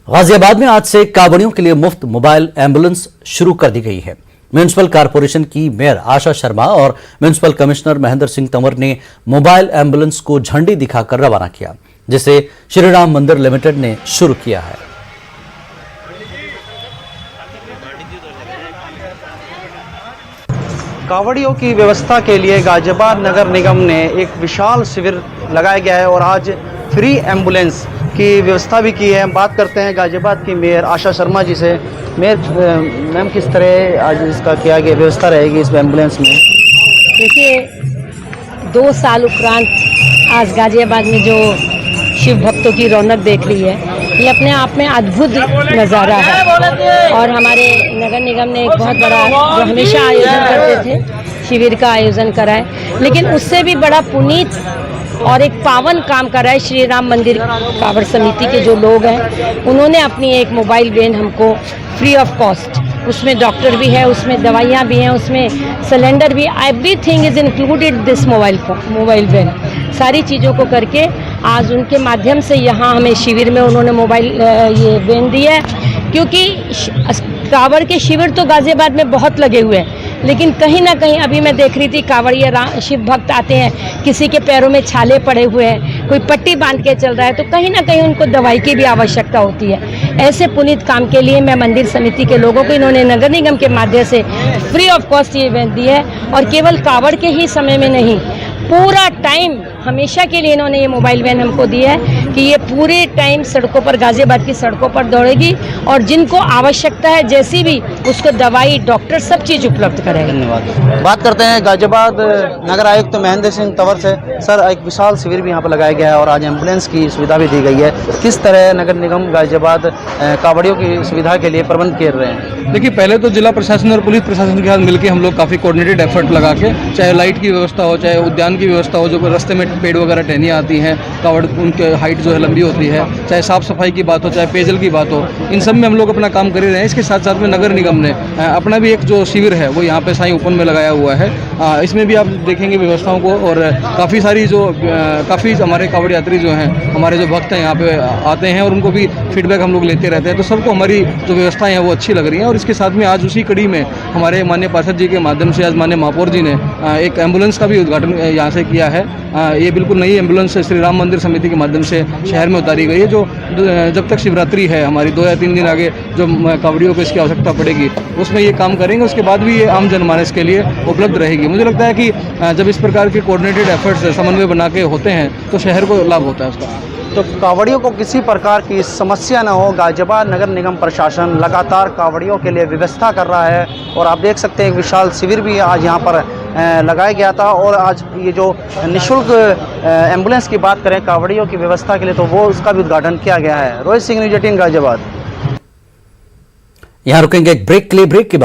गाजियाबाद में आज से कांवड़ियों के लिए मुफ्त मोबाइल एम्बुलेंस शुरू कर दी गई है। म्युनिसिपल कॉरपोरेशन की मेयर आशा शर्मा और म्युनिसिपल कमिश्नर महेंद्र सिंह तंवर ने मोबाइल एम्बुलेंस को झंडी दिखाकर रवाना किया, जिसे श्री राम मंदिर लिमिटेड ने शुरू किया है। कांवड़ियों की व्यवस्था के लिए गाजियाबाद नगर निगम ने एक विशाल शिविर लगाया गया है और आज फ्री एम्बुलेंस की व्यवस्था भी की है। बात करते हैं गाजियाबाद की मेयर आशा शर्मा जी से। मेयर मैम, किस तरह आज इसका किया गया व्यवस्था रहेगी इस एम्बुलेंस में? देखिए, 2 साल उपरांत आज गाजियाबाद में जो शिव भक्तों की रौनक देख रही है, ये अपने आप में अद्भुत नज़ारा है। और हमारे नगर निगम ने एक बहुत बड़ा, जो हमेशा आयोजन करते थे, शिविर का आयोजन करा है, लेकिन उससे भी बड़ा पुनीत और एक पावन काम कर रहा है श्री राम मंदिर कांवड़ समिति के जो लोग हैं। उन्होंने अपनी एक मोबाइल वैन हमको फ्री ऑफ कॉस्ट, उसमें डॉक्टर भी है, उसमें दवाइयाँ भी हैं, उसमें सिलेंडर भी, everything is included this mobile van. सारी चीज़ों को करके आज उनके माध्यम से यहाँ हमें शिविर में उन्होंने मोबाइल ये वैन दी है। क्योंकि कांवड़ के शिविर तो गाजियाबाद में बहुत लगे हुए हैं, लेकिन कहीं ना कहीं अभी मैं देख रही थी कांवड़िया शिव भक्त आते हैं, किसी के पैरों में छाले पड़े हुए हैं, कोई पट्टी बांध के चल रहा है, तो कहीं ना कहीं उनको दवाई की भी आवश्यकता होती है। ऐसे पुनीत काम के लिए मैं मंदिर समिति के लोगों को, इन्होंने नगर निगम के माध्यम से फ्री ऑफ कॉस्ट ये वैन दी है। और केवल कांवड़ के ही समय में नहीं, पूरा टाइम, हमेशा के लिए इन्होंने ये मोबाइल वैन हमको दी है कि ये पूरे टाइम सड़कों पर, गाजियाबाद की सड़कों पर दौड़ेगी और जिनको आवश्यकता है जैसी भी, उसको दवाई, डॉक्टर, सब चीज़ उपलब्ध करेगा। धन्यवाद। बात करते हैं गाजियाबाद नगर आयुक्त महेंद्र सिंह तंवर से। सर, एक विशाल शिविर भी यहाँ पर लगाया गया है और आज एम्बुलेंस की सुविधा भी दी गई है। किस तरह नगर निगम गाजियाबाद कांवड़ियों की सुविधा के लिए प्रबंध कर रहे हैं? देखिए, पहले तो जिला प्रशासन और पुलिस प्रशासन के साथ मिलकर हम लोग काफ़ी कोऑर्डिनेटेड एफर्ट लगा के, चाहे लाइट की व्यवस्था हो, चाहे उद्यान की व्यवस्था हो, जो रास्ते में पेड़ वगैरह टहनियाँ आती हैं, कांवड़ उनके हाइट जो है लंबी होती है, चाहे साफ़ सफाई की बात हो, चाहे पेयजल की बात हो, इन सब में हम लोग अपना काम कर रहे हैं। इसके साथ साथ में नगर निगम ने अपना भी एक जो शिविर है वो यहाँ पे साईं ओपन में लगाया हुआ है। इसमें भी आप देखेंगे व्यवस्थाओं को, और काफ़ी सारी जो काफ़ी हमारे कांवड़ यात्री जो हैं, हमारे जो भक्त हैं, यहाँ पे आते हैं और उनको भी फीडबैक हम लोग लेते रहते हैं। तो सबको हमारी जो व्यवस्थाएं हैं वो अच्छी लग रही हैं। और इसके साथ में आज उसी कड़ी में हमारे माननीय पार्षद जी के माध्यम से आज माननीय महापौर जी ने एक एम्बुलेंस का भी उद्घाटन यहाँ से किया है। ये बिल्कुल नई एम्बुलेंस श्री राम मंदिर समिति के माध्यम से शहर में उतारी गई है, जो जब तक शिवरात्रि है हमारी 2 या 3 दिन आगे जो कांवड़ियों को इसकी आवश्यकता पड़ेगी, उसमें ये काम करेंगे। उसके बाद भी ये आम जनमानस के लिए उपलब्ध रहेगी। मुझे लगता है कि जब इस प्रकार के कोऑर्डिनेटेड एफर्ट्स समन्वय बना के होते हैं तो शहर को लाभ होता है उसका। तो कांवड़ियों को किसी प्रकार की समस्या न हो, गाजियाबाद नगर निगम प्रशासन लगातार कांवड़ियों के लिए व्यवस्था कर रहा है। और आप देख सकते हैं एक विशाल शिविर भी आज यहाँ पर लगाया गया था। और आज ये जो निःशुल्क एम्बुलेंस की बात करें कांवड़ियों की व्यवस्था के लिए, तो वो उसका भी उद्घाटन किया गया है। रोहित सिंह, न्यूज़ 18 गाजियाबाद। यहाँ रुकेंगे एक ब्रेक के लिए। ब्रेक के बाद